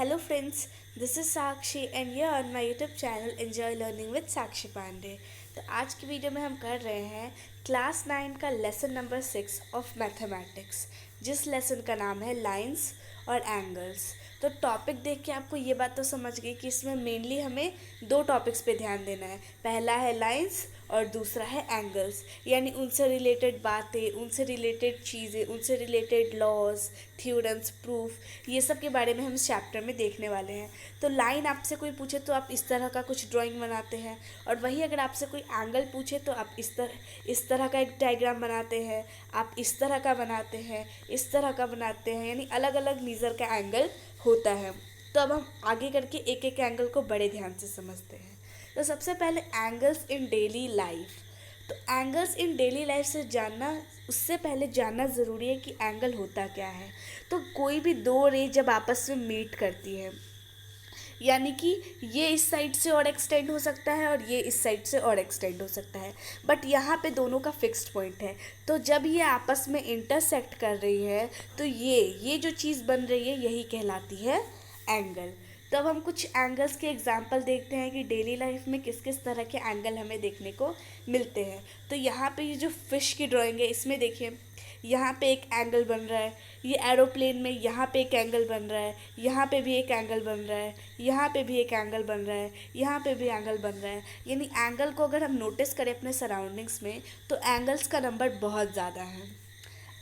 Hello friends, this is Sakshi and you're on my YouTube channel Enjoy Learning with Sakshi Pandey। तो आज की video में हम कर रहे हैं क्लास 9 का लेसन नंबर 6 ऑफ मैथमेटिक्स, जिस लेसन का नाम है लाइंस और एंगल्स। तो टॉपिक देख के आपको ये बात तो समझ गई कि इसमें मेनली हमें दो टॉपिक्स पे ध्यान देना है। पहला है लाइंस और दूसरा है एंगल्स, यानी उनसे रिलेटेड बातें, उनसे रिलेटेड चीज़ें, उनसे रिलेटेड लॉज, थ्योरम्स, प्रूफ, ये सब के बारे में हम इस चैप्टर में देखने वाले हैं। तो लाइन आपसे कोई पूछे तो आप इस तरह का कुछ ड्राइंग बनाते हैं, और वहीं अगर आपसे कोई एंगल पूछे तो आप इस तरह का एक डायग्राम बनाते हैं, आप इस तरह का बनाते हैं, इस तरह का बनाते हैं, यानी अलग अलग मीज़र का एंगल होता है। तो अब हम आगे करके एक एक एंगल को बड़े ध्यान से समझते हैं। तो सबसे पहले एंगल्स इन डेली लाइफ। तो एंगल्स इन डेली लाइफ से जानना, उससे पहले जानना ज़रूरी है कि एंगल होता क्या है। तो कोई भी दो रे जब आपस में मीट करती है, यानी कि ये इस साइड से और एक्सटेंड हो सकता है और ये इस साइड से और एक्सटेंड हो सकता है, बट यहाँ पे दोनों का फिक्स्ड पॉइंट है। तो जब ये आपस में इंटरसेक्ट कर रही है तो ये जो चीज़ बन रही है यही कहलाती है एंगल। तो अब हम कुछ एंगल्स के एग्जांपल देखते हैं कि डेली लाइफ में किस किस तरह के एंगल हमें देखने को मिलते हैं। तो यहाँ पे ये जो फिश की ड्राइंग है इसमें देखिए, यहाँ पे एक एंगल बन रहा है, ये एरोप्लेन में यहाँ पे एक एंगल बन रहा है, यहाँ पे भी एक एंगल बन रहा है, यहाँ पे भी एक एंगल बन रहा है, यहाँ पे भी एंगल बन रहा है। यानी एंगल को अगर हम नोटिस करें अपने सराउंडिंग्स में तो एंगल्स का नंबर बहुत ज़्यादा है।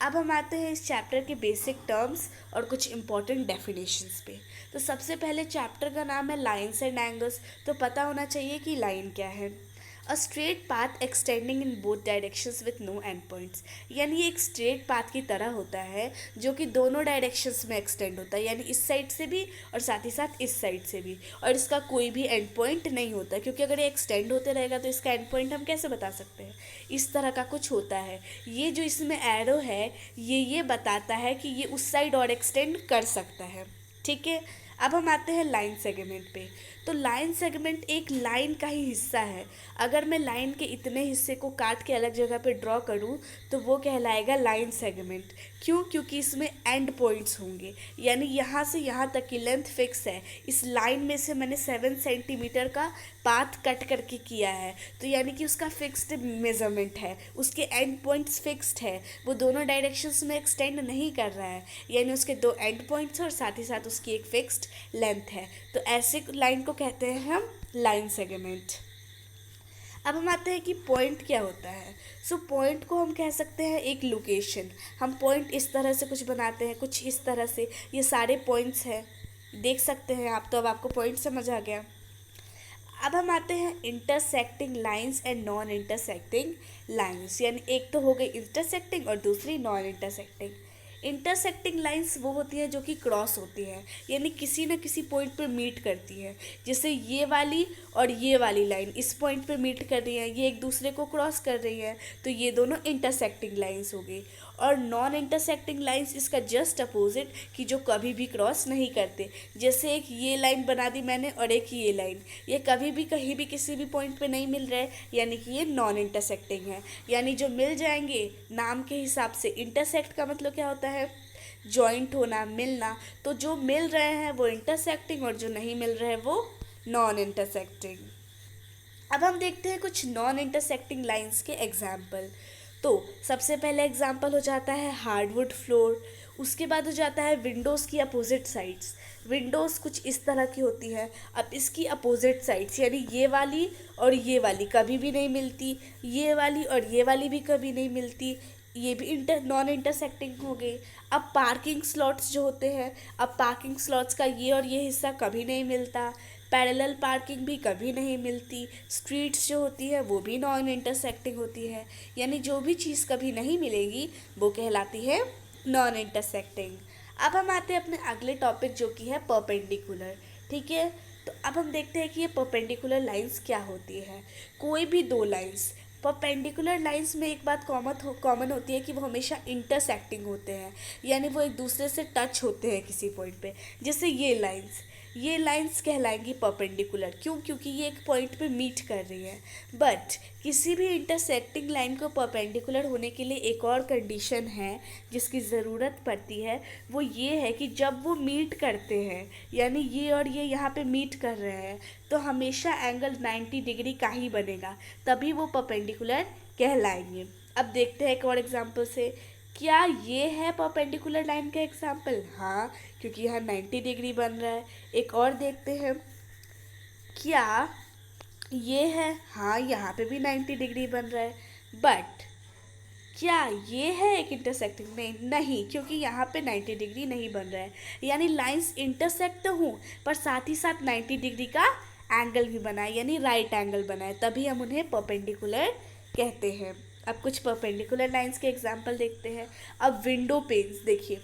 अब हम आते हैं इस चैप्टर के बेसिक टर्म्स और कुछ इम्पॉर्टेंट डेफिनेशंस पे। तो सबसे पहले चैप्टर का नाम है लाइन्स एंड एंगल्स। तो पता होना चाहिए कि लाइन क्या है। A straight path extending in both directions with no end points, यानी ये एक स्ट्रेट पाथ की तरह होता है जो कि दोनों डायरेक्शंस में एक्सटेंड होता है, यानी इस साइड से भी और साथ ही साथ इस साइड से भी, और इसका कोई भी एंड पॉइंट नहीं होता, क्योंकि अगर ये एक्सटेंड होते रहेगा तो इसका एंड पॉइंट हम कैसे बता सकते हैं। इस तरह का कुछ होता है। ये जो इसमें एरो है ये बताता है कि ये उस साइड और एक्सटेंड कर सकता है। ठीक है, अब हम आते हैं लाइन सेगमेंट पे। तो लाइन सेगमेंट एक लाइन का ही हिस्सा है। अगर मैं लाइन के इतने हिस्से को काट के अलग जगह पे ड्रॉ करूँ तो वो कहलाएगा लाइन सेगमेंट। क्यों? क्योंकि इसमें एंड पॉइंट्स होंगे, यानी यहाँ से यहाँ तक की लेंथ फिक्स है। इस लाइन में से मैंने 7 सेंटीमीटर का पाथ कट करके किया है, तो यानी कि उसका फिक्स्ड मेजरमेंट है, उसके एंड पॉइंट्स फिक्स्ड है, वो दोनों डायरेक्शंस में एक्सटेंड नहीं कर रहा है, यानी उसके दो एंड पॉइंट्स और साथ ही साथ उसकी एक फिक्स्ड लेंथ है। तो ऐसे लाइन को कहते हैं हम लाइन सेगमेंट। अब हम आते हैं कि पॉइंट क्या होता है। सो पॉइंट को हम कह सकते हैं एक लोकेशन। हम पॉइंट इस तरह से कुछ बनाते हैं, कुछ इस तरह से, ये सारे पॉइंट्स हैं, देख सकते हैं आप। तो अब आपको पॉइंट समझ आ गया। अब हम आते हैं intersecting lines and non intersecting lines, यानी एक तो हो गई इंटरसेक्टिंग और दूसरी नॉन इंटरसेक्टिंग। इंटरसेक्टिंग लाइंस वो होती हैं जो कि क्रॉस होती हैं, यानी किसी न किसी पॉइंट पर मीट करती हैं। जैसे ये वाली और ये वाली लाइन इस पॉइंट पर मीट कर रही हैं, ये एक दूसरे को क्रॉस कर रही हैं, तो ये दोनों इंटरसेक्टिंग लाइंस हो गई। और नॉन इंटरसेक्टिंग लाइंस इसका जस्ट अपोजिट, कि जो कभी भी क्रॉस नहीं करते। जैसे एक ये लाइन बना दी मैंने और एक ये लाइन, ये कभी भी कहीं भी किसी भी पॉइंट पे नहीं मिल रहे, यानी कि ये नॉन इंटरसेक्टिंग है। यानी जो मिल जाएंगे नाम के हिसाब से, इंटरसेक्ट का मतलब क्या होता है? जॉइंट होना, मिलना। तो जो मिल रहे हैं वो इंटरसेक्टिंग और जो नहीं मिल रहे हैं वो नॉन इंटरसेक्टिंग। अब हम देखते हैं कुछ नॉन इंटरसेक्टिंग लाइंस के एग्जाम्पल। तो सबसे पहले एग्जाम्पल हो जाता है हार्डवुड फ्लोर, उसके बाद हो जाता है विंडोज़ की अपोजिट साइड्स। विंडोज़ कुछ इस तरह की होती है। अब इसकी अपोजिट साइड्स, यानी ये वाली और ये वाली कभी भी नहीं मिलती, ये वाली और ये वाली भी कभी नहीं मिलती, ये भी नॉन इंटरसेक्टिंग हो गई। अब पार्किंग स्लॉट्स जो होते हैं, अब पार्किंग स्लॉट्स का ये और ये हिस्सा कभी नहीं मिलता, पैरेलल पार्किंग भी कभी नहीं मिलती, स्ट्रीट्स जो होती है वो भी नॉन इंटरसेक्टिंग होती है। यानी जो भी चीज़ कभी नहीं मिलेगी वो कहलाती है नॉन इंटरसेक्टिंग। अब हम आते हैं अपने अगले टॉपिक जो कि है परपेंडिकुलर। ठीक है, तो अब हम देखते हैं कि ये परपेंडिकुलर लाइंस क्या होती है। कोई भी दो लाइंस, परपेंडिकुलर लाइंस में एक बात कॉमन होती है कि वो हमेशा इंटरसेक्टिंग होते हैं, यानी वो एक दूसरे से टच होते हैं किसी पॉइंट पे। जैसे ये लाइंस, ये लाइंस कहलाएंगी परपेंडिकुलर। क्यों? क्योंकि ये एक पॉइंट पे मीट कर रही है। बट किसी भी इंटरसेक्टिंग लाइन को परपेंडिकुलर होने के लिए एक और कंडीशन है जिसकी ज़रूरत पड़ती है, वो ये है कि जब वो मीट करते हैं, यानी ये और ये यहाँ पे मीट कर रहे हैं, तो हमेशा एंगल 90 डिग्री का ही बनेगा, तभी वो परपेंडिकुलर कहलाएंगे। अब देखते हैं एक और एग्जाम्पल से। क्या ये है परपेंडिकुलर लाइन का एग्जाम्पल? हाँ, क्योंकि यहाँ 90 डिग्री बन रहा है। एक और देखते हैं, क्या ये है? हाँ, यहाँ पे भी 90 डिग्री बन रहा है। बट क्या ये है एक इंटरसेक्टिंग? नहीं, क्योंकि यहाँ पे 90 डिग्री नहीं बन रहा है। यानी लाइंस इंटरसेक्ट तो हूँ, पर साथ ही साथ 90 डिग्री का एंगल भी बनाए, यानी राइट एंगल बनाए, तभी हम उन्हें परपेंडिकुलर कहते हैं। अब कुछ परपेंडिकुलर लाइंस के एग्जाम्पल देखते हैं। अब विंडो पेन्स देखिए,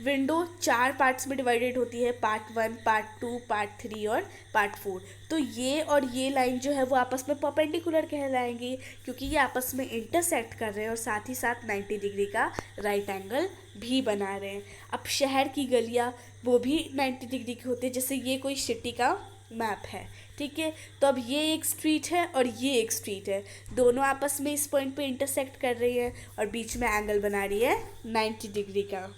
विंडो 4 पार्ट्स में डिवाइडेड होती है, पार्ट 1, पार्ट 2, पार्ट 3 और पार्ट 4। तो ये और ये लाइन जो है वो आपस में परपेंडिकुलर कहलाएंगी, क्योंकि ये आपस में इंटरसेक्ट कर रहे हैं और साथ ही साथ 90 डिग्री का राइट एंगल भी बना रहे हैं। अब शहर की गलियाँ वो भी 90 डिग्री की होती है, जैसे ये कोई सिटी का मैप है, ठीक है। तो अब ये एक स्ट्रीट है और ये एक स्ट्रीट है, दोनों आपस में इस पॉइंट पे इंटरसेक्ट कर रही है और बीच में एंगल बना रही है 90 डिग्री का।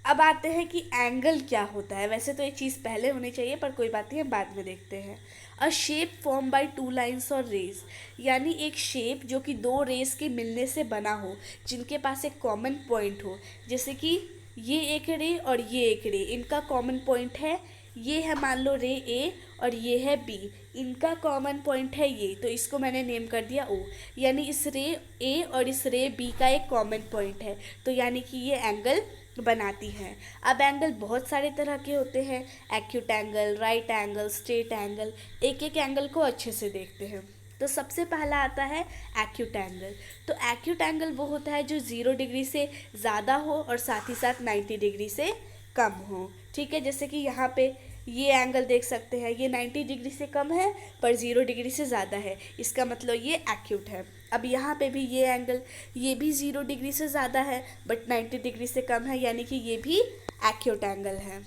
अब आते हैं कि एंगल क्या होता है। वैसे तो ये चीज़ पहले होनी चाहिए, पर कोई बात नहीं, हम बाद में देखते हैं। अ शेप फॉर्म बाय 2 लाइन्स और रेज, यानी एक शेप जो कि 2 रेस के मिलने से बना हो, जिनके पास एक कॉमन पॉइंट हो। जैसे कि ये एक रे और ये एक रे, इनका कॉमन पॉइंट है, ये है मान लो रे ए और ये है बी, इनका कॉमन पॉइंट है ये, तो इसको मैंने नेम कर दिया ओ। यानी इस रे ए और इस रे बी का एक कॉमन पॉइंट है, तो यानी कि ये एंगल बनाती है। अब एंगल बहुत सारे तरह के होते हैं, acute angle, right angle, straight angle. एक एक एंगल को अच्छे से देखते हैं। तो सबसे पहला आता है एक्यूट एंगल। तो एक्यूट एंगल वो होता है जो 0 डिग्री से ज़्यादा हो और साथ ही साथ 90 डिग्री से कम हो, ठीक है। जैसे कि यहाँ पे ये एंगल देख सकते हैं, ये 90 डिग्री से कम है पर 0 डिग्री से ज़्यादा है, इसका मतलब ये एक्यूट है। अब यहाँ पे भी ये एंगल, ये भी 0 डिग्री से ज़्यादा है बट 90 डिग्री से कम है, यानी कि ये भी एक्यूट एंगल है।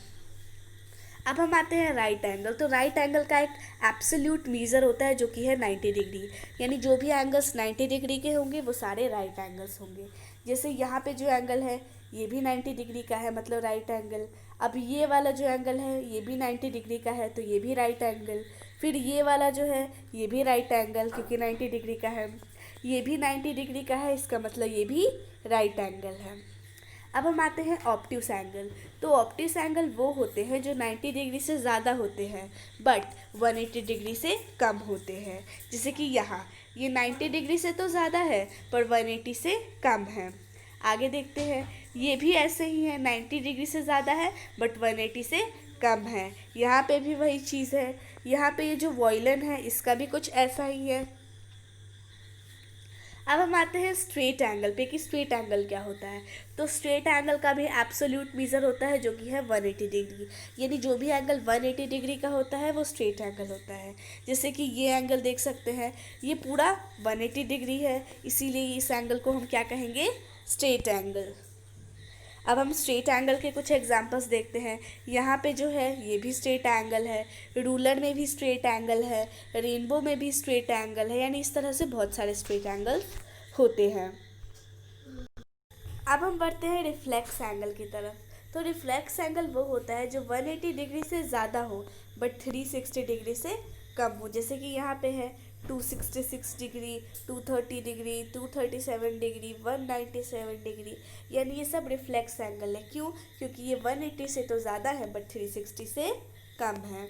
अब हम आते हैं राइट एंगल। तो राइट एंगल का एक एब्सोल्यूट मीज़र होता है जो कि है 90 डिग्री, यानी जो भी एंगल्स 90 डिग्री के होंगे वो सारे राइट एंगल्स होंगे। जैसे यहाँ पे जो एंगल है ये भी 90 डिग्री का है, मतलब राइट एंगल। अब ये वाला जो एंगल है ये भी 90 डिग्री का है, तो ये भी राइट एंगल। फिर ये वाला जो है ये भी राइट एंगल, क्योंकि 90 डिग्री का है। ये भी 90 डिग्री का है, इसका मतलब ये भी राइट एंगल है। अब हम आते हैं ऑब्ट्यूस एंगल। तो ऑब्ट्यूस एंगल वो होते हैं जो 90 डिग्री से ज़्यादा होते हैं बट 180 डिग्री से कम होते हैं। जैसे कि यहाँ ये 90 डिग्री से तो ज़्यादा है पर 180 से कम है। आगे देखते हैं, ये भी ऐसे ही है, 90 डिग्री से ज़्यादा है बट 180 से कम है। यहाँ पे भी वही चीज़ है। यहाँ पे ये जो वॉयलन है इसका भी कुछ ऐसा ही है। अब हम आते हैं स्ट्रेट एंगल पे कि स्ट्रेट एंगल क्या होता है। तो स्ट्रेट एंगल का भी एब्सोल्यूट मीज़र होता है जो कि है 180 डिग्री, यानी जो भी एंगल 180 डिग्री का होता है वो स्ट्रेट एंगल होता है। जैसे कि ये एंगल देख सकते हैं, ये पूरा 180 डिग्री है, इसीलिए इस एंगल को हम क्या कहेंगे? Straight angle. अब हम स्ट्रेट एंगल के कुछ एग्जांपल्स देखते हैं। यहाँ पे जो है ये भी स्ट्रेट एंगल है, रूलर में भी स्ट्रेट एंगल है, रेनबो में भी स्ट्रेट एंगल है, यानी इस तरह से बहुत सारे स्ट्रेट एंगल होते हैं। अब हम बढ़ते हैं रिफ्लेक्स एंगल की तरफ। तो रिफ्लेक्स एंगल वो होता है जो 180 डिग्री से ज़्यादा हो बट 360 डिग्री से कम हो। जैसे कि यहाँ पे है 266 डिग्री, 230 डिग्री, 237 डिग्री, 197 डिग्री, यानी ये सब रिफ्लेक्स एंगल है। क्यों? क्योंकि ये 180 से तो ज़्यादा है बट 360 से कम है।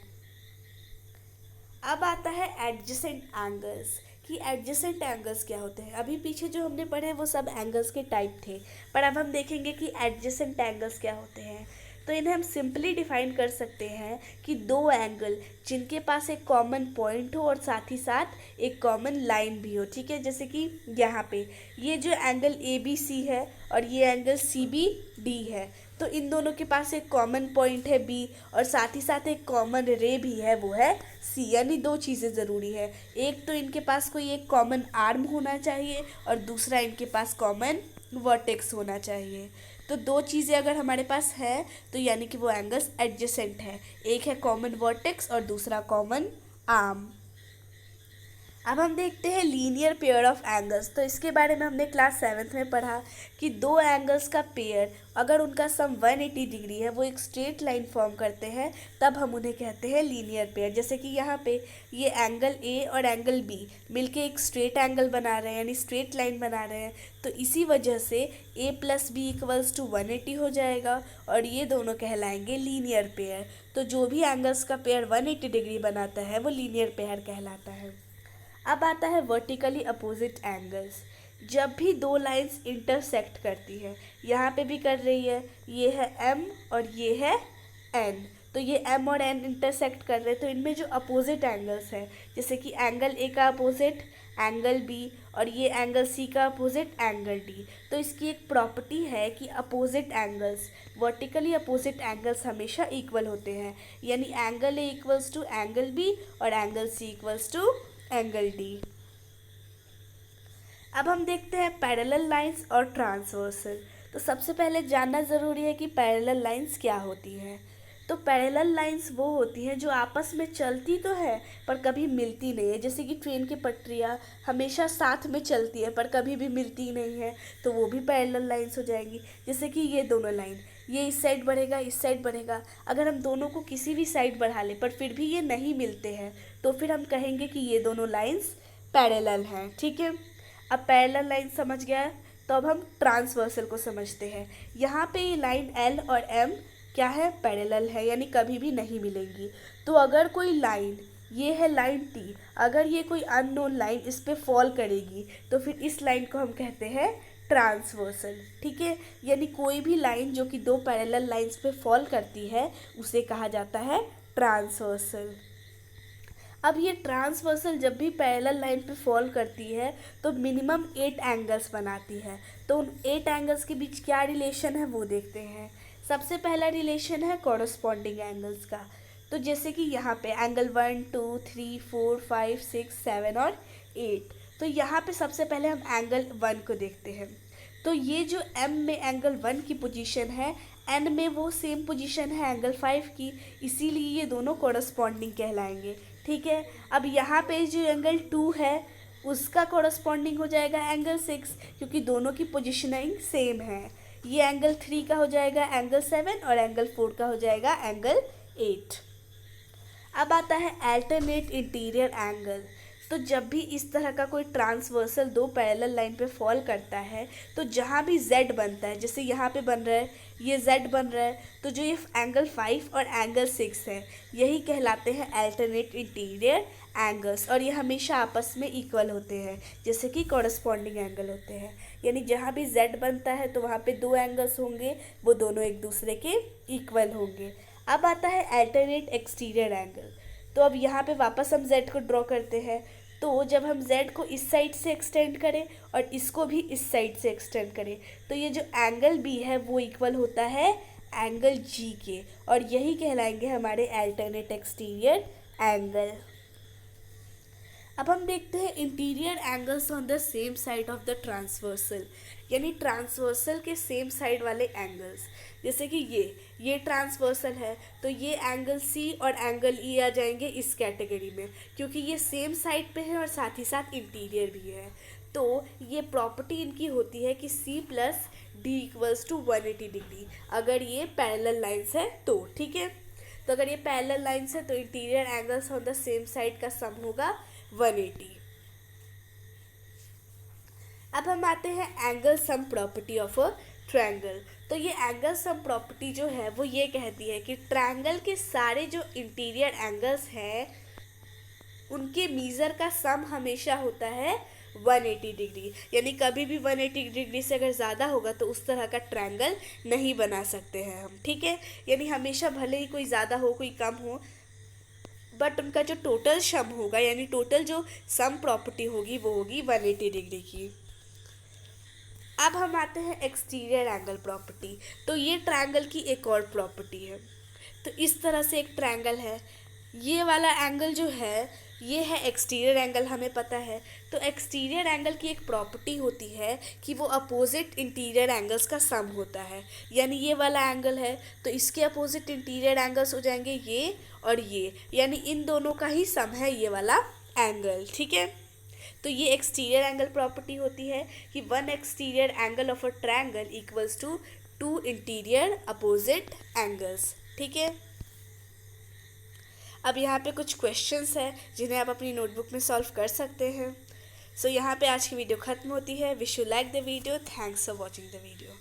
अब आता है एडजेसेंट एंगल्स कि एडजेसेंट एंगल्स क्या होते हैं। अभी पीछे जो हमने पढ़े वो सब एंगल्स के टाइप थे, पर अब हम देखेंगे कि एडजेसेंट एंगल्स क्या होते हैं। तो इन्हें हम सिंपली डिफाइन कर सकते हैं कि दो एंगल जिनके पास एक कॉमन पॉइंट हो और साथ ही साथ एक कॉमन लाइन भी हो, ठीक है। जैसे कि यहाँ पे ये जो एंगल ए बी सी है और ये एंगल सी बी डी है, तो इन दोनों के पास एक कॉमन पॉइंट है बी और साथ ही साथ एक कॉमन रे भी है, वो है सी। यानी दो चीज़ें ज़रूरी है, एक तो इनके पास कोई एक कॉमन आर्म होना चाहिए और दूसरा इनके पास कॉमन वर्टेक्स होना चाहिए। तो दो चीज़ें अगर हमारे पास है तो यानी कि वो एंगल्स एडजेसेंट है। एक है कॉमन वर्टेक्स और दूसरा कॉमन आर्म। अब हम देखते हैं लीनियर पेयर ऑफ एंगल्स। तो इसके बारे में हमने क्लास 7th में पढ़ा कि दो एंगल्स का पेयर अगर उनका सम 180 डिग्री है, वो एक स्ट्रेट लाइन फॉर्म करते हैं, तब हम उन्हें कहते हैं लीनियर पेयर। जैसे कि यहाँ पे ये एंगल ए और एंगल बी मिलके एक स्ट्रेट एंगल बना रहे हैं, यानी स्ट्रेट लाइन बना रहे हैं। तो इसी वजह से ए प्लस बी इक्वल्स टू 180 हो जाएगा और ये दोनों कहलाएंगे लीनियर पेयर। तो जो भी एंगल्स का पेयर 180 डिग्री बनाता है वो लीनियर पेयर कहलाता है। अब आता है वर्टिकली अपोजिट एंगल्स। जब भी दो लाइंस इंटरसेक्ट करती है, यहाँ पे भी कर रही है, ये है M और ये है N, तो ये M और N इंटरसेक्ट कर रहे हैं, तो इनमें जो अपोजिट एंगल्स हैं, जैसे कि एंगल A का अपोजिट एंगल B और ये एंगल C का अपोजिट एंगल D, तो इसकी एक प्रॉपर्टी है कि opposite angles, vertically opposite angles हमेशा इक्वल होते हैं, यानी angle A equals to angle B और angle C equals to angle D. अब हम देखते हैं पैरेलल लाइंस और ट्रांसवर्सल। तो सबसे पहले जानना ज़रूरी है कि पैरेलल लाइंस क्या होती हैं। तो पैरेलल लाइंस वो होती हैं जो आपस में चलती तो है पर कभी मिलती नहीं है। जैसे कि ट्रेन की पटरियाँ हमेशा साथ में चलती है पर कभी भी मिलती नहीं है, तो वो भी पैरेलल लाइंस हो जाएंगी। जैसे कि ये दोनों लाइन, ये इस साइड बढ़ेगा, इस साइड बढ़ेगा, अगर हम दोनों को किसी भी साइड बढ़ा लें पर फिर भी ये नहीं मिलते हैं, तो फिर हम कहेंगे कि ये दोनों लाइंस पैरेलल हैं। ठीक है, अब पैरेलल लाइन समझ गया है, तो अब हम ट्रांसवर्सल को समझते हैं। यहाँ पे ये लाइन L और M क्या है, पैरेलल है, यानी कभी भी नहीं मिलेंगी। तो अगर कोई लाइन, ये है लाइन T, अगर ये कोई अननोन लाइन इस पे फॉल करेगी तो फिर इस लाइन को हम कहते हैं ट्रांसवर्सल। ठीक है, यानी कोई भी लाइन जो कि दो पैरेलल लाइंस पे फॉल करती है उसे कहा जाता है ट्रांसवर्सल। अब ये ट्रांसवर्सल जब भी पैरेलल लाइन पे फॉल करती है तो मिनिमम 8 एंगल्स बनाती है। तो उन 8 एंगल्स के बीच क्या रिलेशन है वो देखते हैं। सबसे पहला रिलेशन है कॉरस्पॉन्डिंग एंगल्स का। तो जैसे कि यहाँ पे एंगल 1 2 3 4 5 6 7 और 8, तो यहाँ पे सबसे पहले हम एंगल 1 को देखते हैं। तो ये जो M में एंगल 1 की पोजीशन है, N में वो सेम पोजीशन है एंगल 5 की, इसीलिए ये दोनों कॉरस्पॉन्डिंग कहलाएंगे। ठीक है, अब यहाँ पे जो एंगल 2 है उसका कॉरस्पॉन्डिंग हो जाएगा एंगल 6, क्योंकि दोनों की पोजीशनिंग सेम है। ये एंगल 3 का हो जाएगा एंगल 7 और एंगल 4 का हो जाएगा एंगल 8। अब आता है अल्टरनेट इंटीरियर एंगल। तो जब भी इस तरह का कोई ट्रांसवर्सल दो पैरेलल लाइन पे फॉल करता है तो जहाँ भी Z बनता है, जैसे यहाँ पे बन रहा है, ये Z बन रहा है, तो जो ये एंगल 5 और एंगल 6 है यही कहलाते हैं अल्टरनेट इंटीरियर एंगल्स, और ये हमेशा आपस में इक्वल होते हैं जैसे कि कॉरस्पॉन्डिंग एंगल होते हैं। यानी जहाँ भी Z बनता है तो वहाँ पे दो एंगल्स होंगे, वो दोनों एक दूसरे के इक्वल होंगे। अब आता है अल्टरनेट एक्सटीरियर एंगल। तो अब यहाँ पे वापस हम Z को ड्रॉ करते हैं। तो जब हम Z को इस साइड से एक्सटेंड करें और इसको भी इस साइड से एक्सटेंड करें तो ये जो एंगल B है वो इक्वल होता है एंगल G के, और यही कहलाएंगे हमारे अल्टरनेट एक्सटीरियर एंगल। अब हम देखते हैं interior angles on the same side of the transversal, यानी ट्रांसवर्सल के सेम साइड वाले एंगल्स। जैसे कि ये ट्रांसवर्सल है तो ये एंगल C और एंगल E आ जाएंगे इस कैटेगरी में, क्योंकि ये सेम साइड पे है और साथ ही साथ इंटीरियर भी है। तो ये प्रॉपर्टी इनकी होती है कि C plus D equals to 180 degree, अगर ये पैरेलल लाइन्स है तो। ठीक है, तो अगर ये पैरेलल लाइन्स है तो interior angles on the same side का सम होगा 180। अब हम आते हैं angle sum property of a triangle. तो ये एंगल सम प्रॉपर्टी जो है वो ये कहती है कि ट्रायंगल के सारे जो इंटीरियर एंगल्स हैं उनके मीज़र का सम हमेशा होता है 180 डिग्री, यानी कभी भी 180 डिग्री से अगर ज़्यादा होगा तो उस तरह का ट्रायंगल नहीं बना सकते हैं हम। ठीक है, यानी हमेशा भले ही कोई ज़्यादा हो कोई कम हो, बट उनका जो टोटल सम होगा, यानी टोटल जो सम प्रॉपर्टी होगी वो होगी 180 डिग्री की। अब हम आते हैं एक्सटीरियर एंगल प्रॉपर्टी। तो ये ट्रायंगल की एक और प्रॉपर्टी है। तो इस तरह से एक ट्रायंगल है, ये वाला एंगल जो है ये है एक्सटीरियर एंगल, हमें पता है। तो एक्सटीरियर एंगल की एक प्रॉपर्टी होती है कि वो अपोजिट इंटीरियर एंगल्स का सम होता है। यानी ये वाला एंगल है तो इसके अपोजिट इंटीरियर एंगल्स हो जाएंगे ये और ये, यानी इन दोनों का ही सम है ये वाला एंगल, ठीक है। तो ये एक्सटीरियर एंगल प्रॉपर्टी होती है कि one exterior angle of a triangle equals to two interior opposite angles, ठीक है। अब यहाँ पे कुछ क्वेश्चंस है जिन्हें आप अपनी नोटबुक में सॉल्व कर सकते हैं। सो यहाँ पे आज की वीडियो ख़त्म होती है। Wish you like the video. Thanks for watching the video.